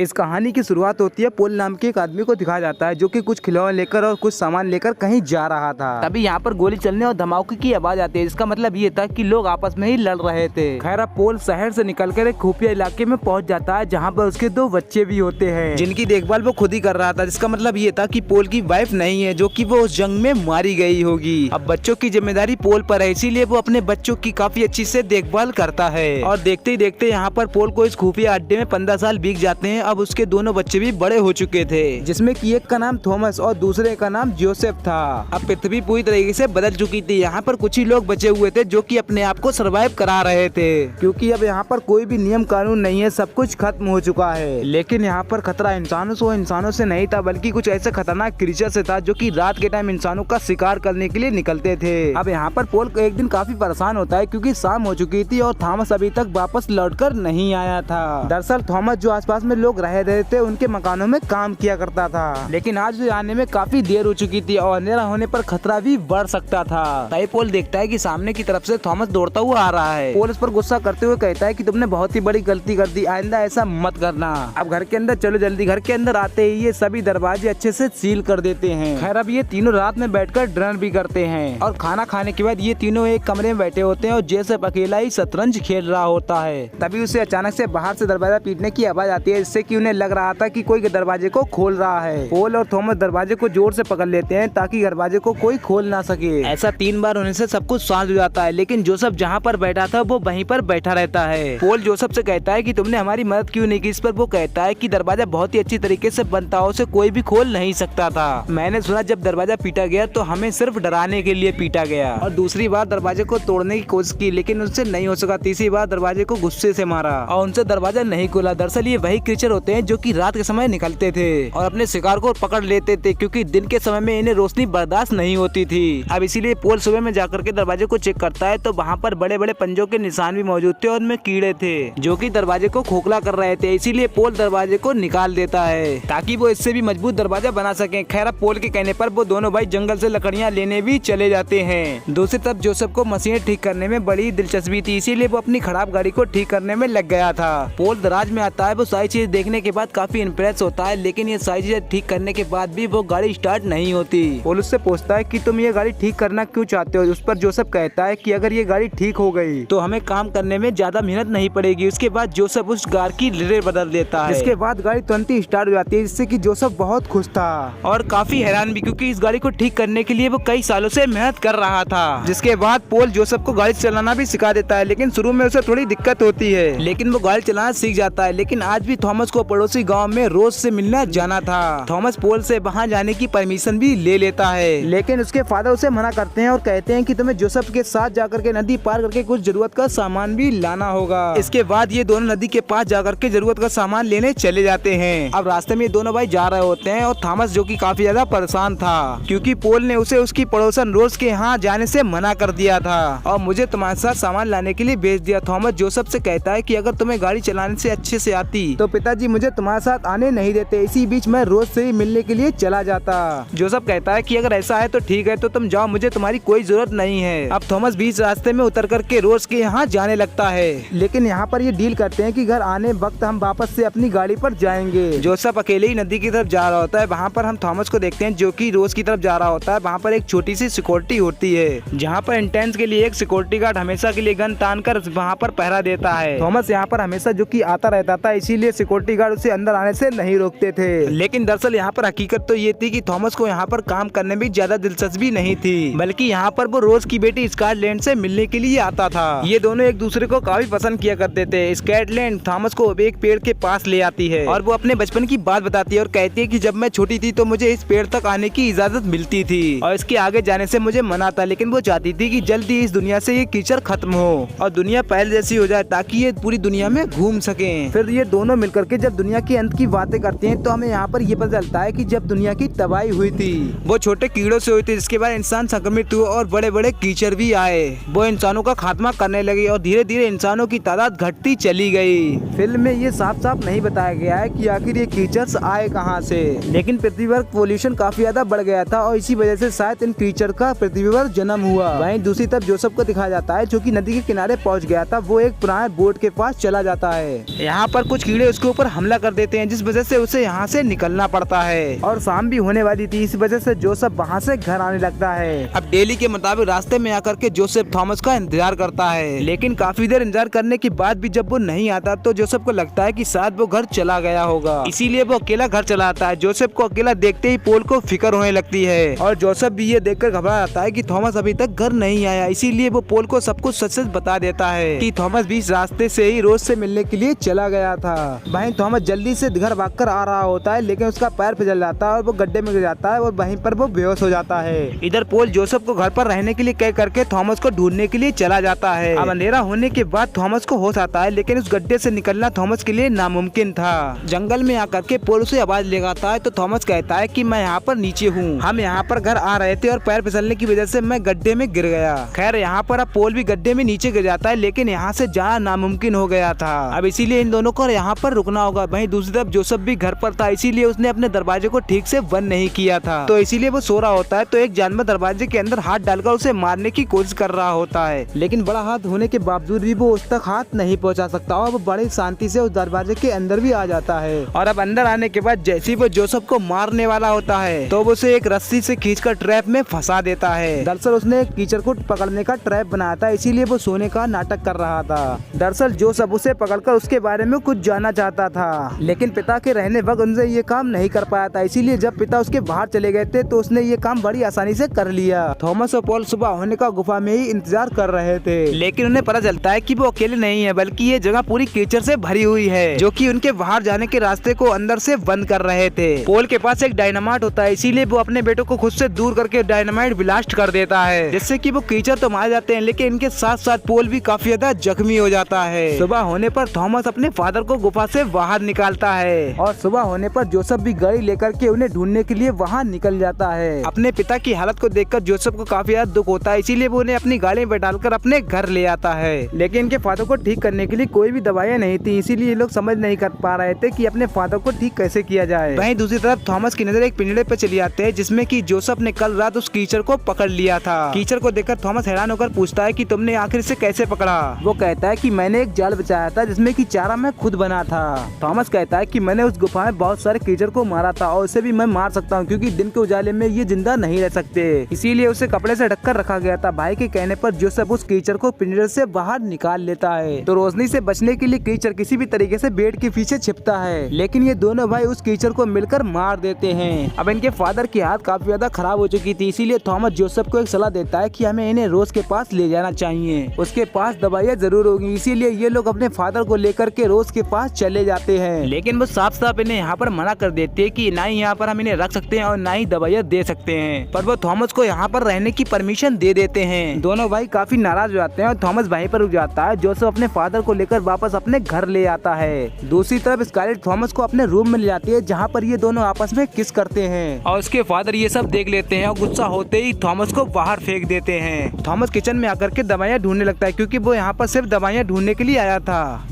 इस कहानी की शुरुआत होती है पोल नाम के एक आदमी को दिखाया जाता है जो कि कुछ खिलौने लेकर और कुछ सामान लेकर कहीं जा रहा था। तभी यहाँ पर गोली चलने और धमाके की आवाज आती है, जिसका मतलब ये था कि लोग आपस में ही लड़ रहे थे। खैर अब पोल शहर से निकलकर एक खुफिया इलाके में पहुंच जाता है जहाँ पर उसके 2 बच्चे भी होते हैं जिनकी देखभाल वो खुद ही कर रहा था, जिसका मतलब ये था कि पोल की वाइफ नहीं है जो कि वो उस जंग में मारी गई होगी। अब बच्चों की जिम्मेदारी पोल पर है, इसीलिए वो अपने बच्चों की काफी अच्छी से देखभाल करता है। और देखते ही देखते यहाँ पर पोल को इस खुफिया अड्डे में 15 साल बीत जाते हैं। अब उसके दोनों बच्चे भी बड़े हो चुके थे, जिसमें कि एक का नाम थॉमस और दूसरे का नाम जोसेफ था। अब पृथ्वी पूरी तरीके से बदल चुकी थी। यहाँ पर कुछ ही लोग बचे हुए थे जो कि अपने आप को सरवाइव करा रहे थे, क्योंकि अब यहाँ पर कोई भी नियम कानून नहीं है, सब कुछ खत्म हो चुका है। लेकिन यहाँ पर खतरा इंसानों से नहीं था, बल्कि कुछ ऐसे खतरनाक क्रीचर से था जो कि रात के टाइम इंसानों का शिकार करने के लिए निकलते थे। अब यहाँ पर पोल एक दिन काफी परेशान होता है क्योंकि शाम हो चुकी थी और थॉमस अभी तक वापस लौटकर नहीं आया था। दरअसल थॉमस जो आसपास में लोग रह रहे थे उनके मकानों में काम किया करता था, लेकिन आज आने में काफी देर हो चुकी थी और अंधेरा होने पर खतरा भी बढ़ सकता था। तभी पोल देखता है कि सामने की तरफ से थॉमस दौड़ता हुआ आ रहा है। पोल इस पर गुस्सा करते हुए कहता है कि तुमने बहुत ही बड़ी गलती कर दी, आइंदा ऐसा मत करना। अब घर के अंदर चलो जल्दी। घर के अंदर आते ही ये सभी दरवाजे अच्छे से सील कर देते हैं। खैर अब ये तीनों रात में बैठकर डिनर भी करते हैं और खाना खाने के बाद ये तीनों एक कमरे में बैठे होते हैं और जोसेफ अकेला ही शतरंज खेल रहा होता है। तभी उसे अचानक से बाहर से दरवाजा पीटने की आवाज आती है, जिससे कि उन्हें लग रहा था कि कोई दरवाजे को खोल रहा है। पोल और थॉमस दरवाजे को जोर से पकड़ लेते हैं ताकि दरवाजे को कोई खोल ना सके। ऐसा 3 बार होने से सब कुछ शांत हो जाता है, लेकिन जोसेफ जहाँ पर बैठा था वो वहीं पर बैठा रहता है। पोल जोसेफ से कहता है कि तुमने हमारी मदद क्यों नहीं की। इस पर वो कहता है कि दरवाजा बहुत ही अच्छी तरीके से बनता हो, उसे कोई भी खोल नहीं सकता था। मैंने सुना जब दरवाजा पीटा गया तो हमें सिर्फ डराने के लिए पीटा गया, और दूसरी बार दरवाजे को तोड़ने की कोशिश की लेकिन उससे नहीं हो सका। तीसरी बार दरवाजे को गुस्से से मारा और उनसे दरवाजा नहीं खुला। दरअसल ये वही क्रीचर होते हैं जो कि रात के समय निकलते थे और अपने शिकार को पकड़ लेते थे, क्योंकि दिन के समय में इन्हें रोशनी बर्दाश्त नहीं होती थी। अब इसीलिए पोल सुबह में जाकर के दरवाजे को चेक करता है तो वहाँ पर बड़े बड़े पंजों के निशान भी मौजूद थे और उनमें कीड़े थे जो कि दरवाजे को खोखला कर रहे थे। इसीलिए पोल दरवाजे को निकाल देता है ताकि वो इससे भी मजबूत दरवाजा बना सके। खैर पोल के कहने पर वो दोनों भाई जंगल से लकड़ियाँ लेने भी चले जाते हैं। दूसरी तरफ जोसेफ को मशीनें ठीक करने में बड़ी दिलचस्पी थी, इसीलिए वो अपनी खराब गाड़ी को ठीक करने में लग गया था। पोल दराज में आता है, वो सारी चीज देखने के बाद काफी इम्प्रेस होता है, लेकिन ये सारी चीजें ठीक करने के बाद भी वो गाड़ी स्टार्ट नहीं होती। पोल उससे पूछता है कि तुम ये गाड़ी ठीक करना क्यों चाहते हो। उस पर जोसेफ कहता है कि अगर ये गाड़ी ठीक हो गई तो हमें काम करने में ज्यादा मेहनत नहीं पड़ेगी। उसके बाद जोसेफ उस कार की लीरें बदल देता है। इसके बाद गाड़ी तुरंत ही स्टार्ट हो जाती है, जिससे कि जोसेफ बहुत खुश था और काफी हैरान भी, क्योंकि इस गाड़ी को ठीक करने के लिए वो कई सालों से मेहनत कर रहा था। जिसके बाद पोल जोसेफ को गाड़ी चलाना भी सिखा देता है, लेकिन शुरू में उसे थोड़ी दिक्कत होती है, लेकिन वो गाड़ी चलाना सीख जाता है। लेकिन आज भी थॉमस को पड़ोसी गांव में रोज से मिलना जाना था। थॉमस पोल से वहां जाने की परमिशन भी ले लेता है, लेकिन उसके फादर उसे मना करते हैं और कहते हैं कि तुम्हें जोसेफ के साथ जाकर के नदी पार करके कुछ जरूरत का सामान भी लाना होगा। इसके बाद ये दोनों नदी के पास जाकर के जरूरत का सामान लेने चले जाते हैं। अब रास्ते में ये दोनों भाई जा रहे होते हैं और थॉमस जो कि काफी ज्यादा परेशान था, क्योंकि पोल ने उसे उसकी पड़ोसन रोज के यहाँ जाने से मना कर दिया था और मुझे तुम्हारे साथ सामान लाने के लिए भेज दिया। थॉमस जोसेफ से कहता है कि अगर तुम्हें गाड़ी चलाने से अच्छे से आती तो पिताजी मुझे तुम्हारे साथ आने नहीं देते, इसी बीच मैं रोज से ही मिलने के लिए चला जाता। जोसेफ कहता है कि अगर ऐसा है तो ठीक है, तो तुम जाओ, मुझे तुम्हारी कोई जरूरत नहीं है। अब थॉमस बीच रास्ते में उतर करके रोज के यहाँ जाने लगता है, लेकिन यहाँ पर ये डील करते हैं कि घर आने वक्त हम वापस से अपनी गाड़ी पर जाएंगे। जोसेफ अकेले ही नदी की तरफ जा रहा होता है। वहाँ पर हम थॉमस को देखते हैं जो कि रोज की तरफ जा रहा होता है। वहाँ पर एक छोटी सी सिक्योरिटी होती है, जहाँ पर इंटेंस के लिए एक सिक्योरिटी गार्ड हमेशा के लिए गन तान कर वहाँ पर पहरा देता है। थॉमस यहाँ पर हमेशा जो कि आता रहता था, इसीलिए सिक्योरिटी गार्ड उसे अंदर आने से नहीं रोकते थे। लेकिन दरअसल यहाँ पर हकीकत तो ये थी कि थॉमस को यहाँ पर काम करने में ज्यादा दिलचस्पी नहीं थी, बल्कि यहाँ पर वो रोज की बेटी स्कॉटलैंड से मिलने के लिए आता था। ये दोनों एक दूसरे को काफी पसंद किया करते थे। स्कॉटलैंड थॉमस को एक पेड़ के पास ले आती है और वो अपने बचपन की बात बताती है और कहती है कि जब मैं छोटी थी तो मुझे इस पेड़ तक आने की इजाजत मिलती थी और इसके आगे जाने से मुझे मना था, लेकिन वो चाहती थी कि जल्दी इस दुनिया से ये कीचड़ खत्म हो और दुनिया पहले जैसी हो जाए ताकि ये पूरी दुनिया में घूम सके। फिर ये दोनों मिलकर के जब दुनिया के अंत की बातें करते हैं तो हमें यहाँ पर ये पता चलता है कि जब दुनिया की तबाही हुई थी वो छोटे कीड़ों से हुई थी, जिसके बाद इंसान संक्रमित हुए और बड़े बड़े कीचड़ भी आए। वो इंसानों का खात्मा करने लगे और धीरे धीरे इंसानों की तादाद घटती चली गई। फिल्म में ये साफ साफ नहीं बताया गया है कि आखिर ये कीचर्स आए कहाँ से, लेकिन पृथ्वी पर पोल्यूशन काफी ज्यादा बढ़ गया था और इसी वजह से शायद इन कीचड़ का पृथ्वी पर जन्म हुआ। वहीं दूसरी तरफ जोसेफ को दिखाया जाता है जो कि नदी के किनारे पहुंच गया था। वो एक पुराने बोट के पास चला जाता है। यहाँ पर कुछ कीड़े उसके ऊपर हमला कर देते हैं, जिस वजह से उसे यहाँ से निकलना पड़ता है। और शाम भी होने वाली थी, इस वजह से जोसेफ वहाँ से घर आने लगता है। अब डेली के मुताबिक रास्ते में आकर के जोसेफ थॉमस का इंतजार करता है, लेकिन काफी देर इंतजार करने के बाद भी जब वो नहीं आता तो जोसेफ को लगता है कि शायद वो घर चला गया होगा, इसीलिए वो अकेला घर चला आता है। जोसेफ को अकेला देखते ही पोल को फिक्र होने लगती है और जोसेफ भी ये देखकर घबरा जाता है कि थॉमस अभी तक घर नहीं आया, इसीलिए वो पोल को सब कुछ सच सच बता देता है कि थॉमस भी इस रास्ते से ही रोज से मिलने के लिए चला गया था। वहीं थॉमस जल्दी से घर भागकर आ रहा होता है, लेकिन उसका पैर फिसल जाता है और वो गड्ढे में गिर जाता है और वहीं पर वो बेहोश हो जाता है। इधर पोल जोसेफ को घर पर रहने के लिए कह करके थॉमस को ढूंढने के लिए चला जाता है। अब अंधेरा होने के बाद थॉमस को होश आता है, लेकिन उस गड्ढे से निकलना थॉमस के लिए नामुमकिन था। जंगल में आकर के पोल उसे आवाज लगाता है तो थॉमस कहता है कि मैं यहाँ पर नीचे हूँ, हम यहाँ पर घर आ रहे थे और पैर फिसलने की वजह से मैं गड्ढे में गिर गया। खैर यहाँ पर अब पोल भी गड्ढे में नीचे गिर जाता है, लेकिन यहाँ से जाना नामुमकिन हो गया था। अब इसीलिए इन दोनों को यहाँ पर रुकना होगा। वहीं दूसरी तरफ जोसेफ भी घर पर था, इसीलिए उसने अपने दरवाजे को ठीक से बंद नहीं किया था, तो इसीलिए वो सो रहा होता है। तो एक जानवर दरवाजे के अंदर हाथ डालकर उसे मारने की कोशिश कर रहा होता है, लेकिन बड़ा हाथ होने के बावजूद भी वो उस तक हाथ नहीं पहुंचा सकता और वो बड़ी शांति से उस दरवाजे के अंदर भी आ जाता है। और अब अंदर आने के बाद जैसे ही वो जोसेफ को मारने वाला होता है तो वो उसे एक रस्सी से खींचकर ट्रैप में फंसा देता है। दरअसल उसने एक कीचड़ को पकड़ने का ट्रैप बनाया था, इसीलिए वो सोने का नाटक कर रहा था। दरअसल जोसेफ उसे पकड़कर उसके बारे में कुछ जानना चाहता था, लेकिन पिता के रहने वक्त उनसे ये काम नहीं कर पाया था, इसीलिए जब पिता उसके बाहर चले गए थे तो उसने ये काम बड़ी आसानी से कर लिया। थॉमस और पॉल सुबह होने का गुफा में ही इंतजार कर रहे थे, लेकिन उन्हें पता चलता है कि वो अकेले नहीं है, बल्कि ये जगह पूरी कीचड़ से भरी हुई है, जो कि उनके बाहर जाने के रास्ते को अंदर से बंद कर रहे थे। पॉल के पास एक डायनामाइट होता है, इसीलिए वो अपने बेटों को खुद से दूर करके डायनामाइट ब्लास्ट कर देता है, जिससे कि वो कीचड़ तो मार जाते हैं, लेकिन इनके साथ साथ पॉल भी काफी ज्यादा जख्मी हो जाता है। सुबह होने पर थॉमस अपने फादर को गुफा से बाहर निकालता है और सुबह होने पर जोसेफ भी गाड़ी लेकर के उन्हें ढूंढने के लिए वहाँ निकल जाता है। अपने पिता की हालत को देखकर जोसेफ को काफी ज्यादा दुख होता है, इसीलिए वो उन्हें अपनी गाड़ी में बैठाकर अपने घर ले आता है। लेकिन इनके फादर को ठीक करने के लिए कोई भी दवाइयाँ नहीं थी, इसीलिए ये लोग समझ नहीं कर पा रहे थे कि अपने फादर को ठीक कैसे किया जाए। वहीं दूसरी तरफ थॉमस की नजर एक पिंजरे पे चली आती है, जिसमें कि जोसेफ ने कल रात उस कीचड़ को पकड़ लिया था। कीचड़ को देखकर थॉमस हैरान होकर पूछता है कि तुमने आखिर से कैसे पकड़ा। वो कहता है कि मैंने एक जाल बिछाया था जिसमें कि चारा मैं खुद बना था। थॉमस कहता है कि मैंने उस गुफा में बहुत सारे कीचड़ को मारा था और उसे भी मैं मार सकता हूँ, क्योंकि दिन के उजाले में ये जिंदा नहीं रह सकते, इसीलिए उसे कपड़े से ढककर रखा गया था। भाई के कहने पर जोसेफ उस कीचड़ को पिंजरे से बाहर निकाल लेता है। तो रोशनी से बचने के लिए कीचड़ किसी भी तरीके से बेड के पीछे छिपता है, लेकिन ये दोनों भाई उस कीचड़ को मिलकर मार देते हैं। अब इनके फादर की हालत काफी ज्यादा खराब हो चुकी थी, इसीलिए थॉमस जोसेफ को एक सलाह देता है कि हमें इन्हें रोज के पास ले जाना चाहिए, उसके पास दवाइयाँ जरूर होगी। इसीलिए ये लोग अपने फादर को लेकर के रोज के पास चले जाते हैं, लेकिन वो साफ साफ इन्हें यहाँ पर मना कर देते हैं कि ना ही यहाँ पर हम इन्हें रख सकते हैं और ना ही दवाइयाँ दे सकते हैं, पर वो थॉमस को यहाँ पर रहने की परमिशन दे देते हैं। दोनों भाई काफी नाराज हो जाते हैं और थॉमस वहीं पर रुक जाता है। जोसेफ अपने फादर को लेकर वापस अपने घर ले आता है। दूसरी तरफ स्कारलेट थॉमस को अपने रूम में ले जाती है, जहाँ पर ये दोनों आपस में किस करते हैं और उसके फादर ये सब देख लेते हैं और गुस्सा होते ही थॉमस को बाहर फेंक देते हैं। थॉमस किचन में आकर के दवाइयाँ ढूंढने लगता है, क्योंकि वो यहाँ पर सिर्फ दवाइयाँ ढूंढने के लिए आया था।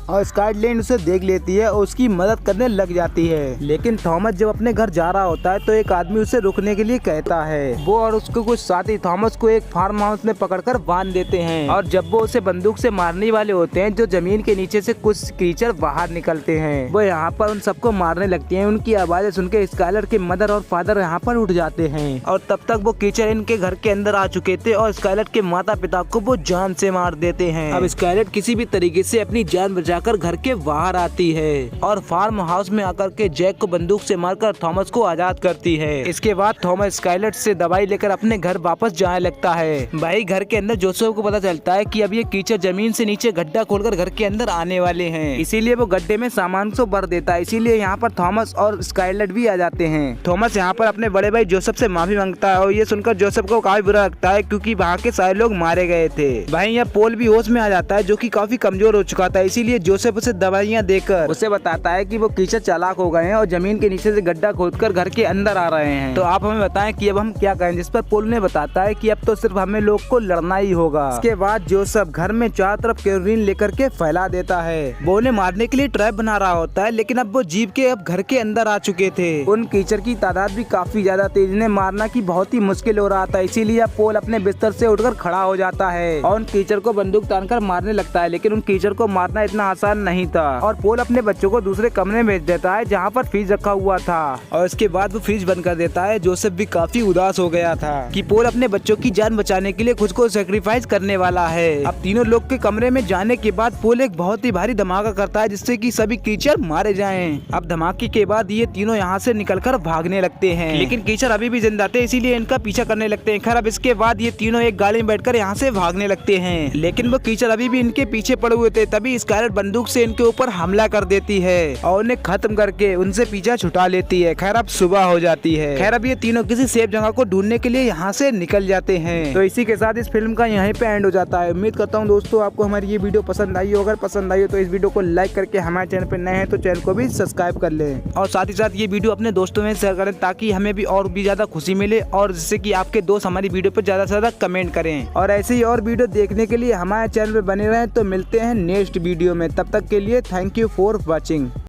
और स्कॉटलैंड उसे देख लेती है और उसकी मदद करने लग जाती है। लेकिन थॉमस जब अपने घर जा रहा होता है तो एक आदमी उसे रुकने के लिए कहता है। वो और उसके कुछ साथी थॉमस को एक फार्म हाउस में पकड़कर बांध देते हैं और जब वो उसे बंदूक से मारने वाले होते हैं जो जमीन के नीचे से कुछ कीचड़ बाहर निकलते हैं। वो यहाँ पर उन सबको मारने लगती है। उनकी आवाजें सुनकर स्काइलर के मदर और फादर यहाँ पर उठ जाते हैं और तब तक वो कीचड़ इनके घर के अंदर आ चुके थे और स्काइलर के माता पिता को वो जान से मार देते हैं। अब स्काइलर किसी भी तरीके से अपनी जान बचाकर घर के बाहर आती है और फार्म हाउस में आकर के जैक को बंदूक से मारकर थॉमस को आजाद करती है। इसके बाद थॉमस स्काइलर से दवाई लेकर अपने घर वापस जाने लगता है। भाई घर के अंदर जोसेफ को पता चलता है कि अब ये कीचड़ जमीन से नीचे गड्ढा खोलकर घर के अंदर आने वाले हैं, इसीलिए वो गड्ढे में सामान को भर देता है। इसीलिए यहाँ पर थॉमस और स्काइलर भी आ जाते हैं। थॉमस यहाँ पर अपने बड़े भाई जोसेफ से माफी मांगता है और ये सुनकर जोसेफ को काफी बुरा लगता है क्योंकि वहाँ के सारे लोग मारे गए थे। भाई यहाँ पोल भी होश में आ जाता है जो कि काफी कमजोर हो चुका था, इसीलिए जोसेफ उसे दवाइयाँ देकर उसे बताता है कि वो कीचड़ चालाक हो गए हैं और जमीन के नीचे से गड्ढा खोदकर घर के अंदर आ रहे हैं। तो आप हमें बताएं कि अब हम क्या करें, जिस पर पोल ने बताता है कि अब तो सिर्फ हमें लोग को लड़ना ही होगा। इसके बाद जोसेफ घर में चारों तरफ कैरोरीन लेकर के फैला देता है। वो उन्हें मारने के लिए ट्रैप बना रहा होता है, लेकिन अब वो जीप के अब घर के अंदर आ चुके थे। उन कीचड़ की तादाद भी काफी ज्यादा थी, जिन्हें मारना की बहुत ही मुश्किल हो रहा था। इसीलिए अब पोल अपने बिस्तर से उठकर खड़ा हो जाता है और उन कीचड़ को बंदूक तानकर मारने लगता है। लेकिन उन कीचड़ को मारना इतना आसान नहीं था और पोल अपने बच्चों को दूसरे कमरे में भेज देता है जहाँ पर फ्रिज रखा हुआ था और उसके बाद वो फ्रिज बंद कर देता है। जोसेफ भी काफी उदास हो गया था कि पोल अपने बच्चों की जान बचाने के लिए खुद को सेक्रीफाइस करने वाला है। अब तीनों लोग के कमरे में जाने के बाद पोल एक बहुत ही भारी धमाका करता है जिससे कि सभी कीचड़ मारे जाएं। अब धमाके के बाद ये तीनों यहाँ से निकलकर भागने लगते हैं, लेकिन कीचड़ अभी भी जिंदा थे इसीलिए इनका पीछा करने लगते हैं। खैर अब इसके बाद ये तीनों एक गाड़ी में बैठकर यहाँ से भागने लगते हैं, लेकिन वो कीचड़ अभी भी इनके पीछे पड़े हुए थे। तभी स्कारलेट बंदूक से इनके ऊपर हमला कर देती है और उन्हें खत्म करके उनसे पीछा छुटा लेती है। खैर अब सुबह हो जाती है। खैर अब ये तीनों किसी सेफ जगह को ढूंढने के लिए यहाँ से निकल जाते हैं। तो इसी के साथ इस फिल्म का यहीं पे एंड हो जाता है। उम्मीद करता हूँ दोस्तों आपको हमारी ये वीडियो पसंद आई हो। अगर पसंद आई हो तो इस वीडियो को लाइक करके हमारे चैनल पे नए हैं तो चैनल को भी सब्सक्राइब कर लें और साथ ही साथ ये वीडियो अपने दोस्तों में शेयर करें ताकि हमें भी और भी ज्यादा खुशी मिले और जिससे कि आपके दोस्त हमारी वीडियो पर ज्यादा से ज्यादा कमेंट करें। और ऐसे ही और वीडियो देखने के लिए हमारे चैनल पे बने रहें। तो मिलते हैं नेक्स्ट वीडियो में, तब तक के लिए थैंक यू फॉर वॉचिंग।